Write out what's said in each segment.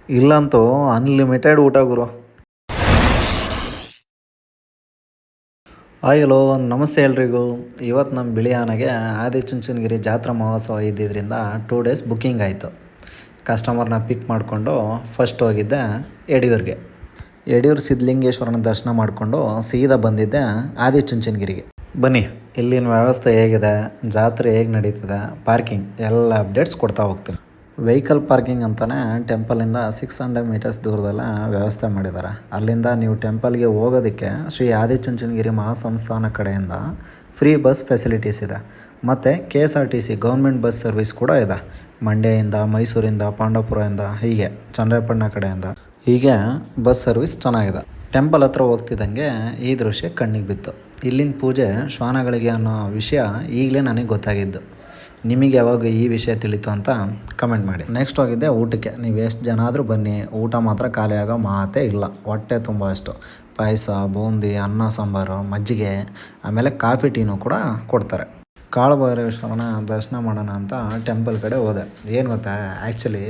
ಇಲ್ಲಂತೂ unlimited ಊಟ ಗುರು. Hi hello ನಮಸ್ತೆ ಎಲ್ರಿಗೂ. ಇವತ್ತು ನಮ್ಮ ಬಿಳಿಯಾನಗೆ ಆದಿಚುಂಚನಗಿರಿ ಜಾತ್ರಾ ಮಹೋತ್ಸವ ಇದ್ದಿದ್ದರಿಂದ 2 ಡೇಸ್ ಬುಕ್ಕಿಂಗ್ ಆಯಿತು. ಕಸ್ಟಮರ್ನ ಪಿಕ್ ಮಾಡಿಕೊಂಡು ಫಸ್ಟ್ ಹೋಗಿದ್ದೆ ಯಡಿಯೂರಿಗೆ. ಯಡಿಯೂರು ಸಿದ್ಧಲಿಂಗೇಶ್ವರನ ದರ್ಶನ ಮಾಡಿಕೊಂಡು ಸೀದಾ ಬಂದಿದ್ದೆ ಆದಿಚುಂಚನಗಿರಿಗೆ. ಬನ್ನಿ, ಇಲ್ಲಿನ ವ್ಯವಸ್ಥೆ ಹೇಗಿದೆ, ಜಾತ್ರೆ ಹೇಗೆ ನಡೀತದೆ, ಪಾರ್ಕಿಂಗ್ ಎಲ್ಲ ಅಪ್ಡೇಟ್ಸ್ ಕೊಡ್ತಾ ಹೋಗ್ತೀನಿ. ವೆಹಿಕಲ್ ಪಾರ್ಕಿಂಗ್ ಅಂತಲೇ ಟೆಂಪಲಿಂದ 600 ಮೀಟರ್ಸ್ ದೂರದಲ್ಲ ವ್ಯವಸ್ಥೆ ಮಾಡಿದ್ದಾರೆ. ಅಲ್ಲಿಂದ ನೀವು ಟೆಂಪಲ್ಗೆ ಹೋಗೋದಕ್ಕೆ ಶ್ರೀ ಆದಿಚುಂಚನಗಿರಿ ಮಹಾಸಂಸ್ಥಾನ ಕಡೆಯಿಂದ ಫ್ರೀ ಬಸ್ ಫೆಸಿಲಿಟೀಸ್ ಇದೆ. ಮತ್ತು KSRTC ಗೌರ್ಮೆಂಟ್ ಬಸ್ ಸರ್ವಿಸ್ ಕೂಡ ಇದೆ. ಮಂಡ್ಯದಿಂದ, ಮೈಸೂರಿಂದ, ಪಾಂಡವಪುರದಿಂದ, ಹೀಗೆ ಚನ್ನರಾಯಪಟ್ಟಣ ಕಡೆಯಿಂದ ಹೀಗೆ ಬಸ್ ಸರ್ವಿಸ್ ಚೆನ್ನಾಗಿದೆ. ಟೆಂಪಲ್ ಹತ್ರ ಹೋಗ್ತಿದ್ದಂಗೆ ಈ ದೃಶ್ಯ ಕಣ್ಣಿಗೆ ಬಿತ್ತು. ಇಲ್ಲಿನ ಪೂಜೆ ಶ್ವಾನಗಳಿಗೆ ಅನ್ನೋ ವಿಷಯ ಈಗಲೇ ನನಗೆ ಗೊತ್ತಾಗಿದ್ದು. ನಿಮಗೆ ಯಾವಾಗ ಈ ವಿಷಯ ತಿಳಿತು ಅಂತ ಕಮೆಂಟ್ ಮಾಡಿ. ನೆಕ್ಸ್ಟ್ ಹೋಗಿದ್ದೆ ಊಟಕ್ಕೆ. ನೀವು ಎಷ್ಟು ಜನ ಆದರೂ ಬನ್ನಿ, ಊಟ ಮಾತ್ರ ಖಾಲಿ ಆಗೋ ಮಾತೇ ಇಲ್ಲ. ಹೊಟ್ಟೆ ತುಂಬ ಅಷ್ಟು ಪಾಯಸ, ಬೂಂದಿ, ಅನ್ನ ಸಾಂಬಾರು, ಮಜ್ಜಿಗೆ, ಆಮೇಲೆ ಕಾಫಿ ಟೀನೂ ಕೂಡ ಕೊಡ್ತಾರೆ. ಕಾಳಭೈರೇಶ್ವರನ ದರ್ಶನ ಮಾಡೋಣ ಅಂತ ಟೆಂಪಲ್ ಕಡೆ ಹೋದೆ. ಏನು ಗೊತ್ತಾ, ಆ್ಯಕ್ಚುಲಿ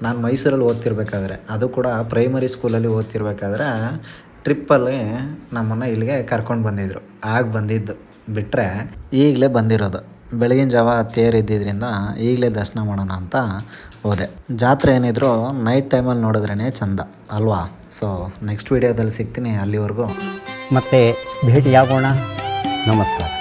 ನಾನು ಮೈಸೂರಲ್ಲಿ ಓದ್ತಿರ್ಬೇಕಾದ್ರೆ, ಅದು ಕೂಡ ಪ್ರೈಮರಿ ಸ್ಕೂಲಲ್ಲಿ ಓದ್ತಿರ್ಬೇಕಾದ್ರೆ ಟ್ರಿಪ್ಪಲ್ಲಿ ನಮ್ಮನ್ನು ಇಲ್ಲಿಗೆ ಕರ್ಕೊಂಡು ಬಂದಿದ್ದರು. ಆಗ ಬಂದಿದ್ದು ಬಿಟ್ಟರೆ ಈಗಲೇ ಬಂದಿರೋದು. ಬೆಳಗಿನ ಜಾವ ತೇರಿದ್ದಿದ್ದರಿಂದ ಈಗಲೇ ದರ್ಶನ ಮಾಡೋಣ ಅಂತ ಹೋದೆ. ಜಾತ್ರೆ ಏನಿದ್ರು ನೈಟ್ ಟೈಮಲ್ಲಿ ನೋಡಿದ್ರೇ ಚೆಂದ ಅಲ್ವಾ? ಸೊ ನೆಕ್ಸ್ಟ್ ವೀಡಿಯೋದಲ್ಲಿ ಸಿಗ್ತೀನಿ. ಅಲ್ಲಿವರೆಗೂ ಮತ್ತೆ ಭೇಟಿಯಾಗೋಣ. ನಮಸ್ಕಾರ.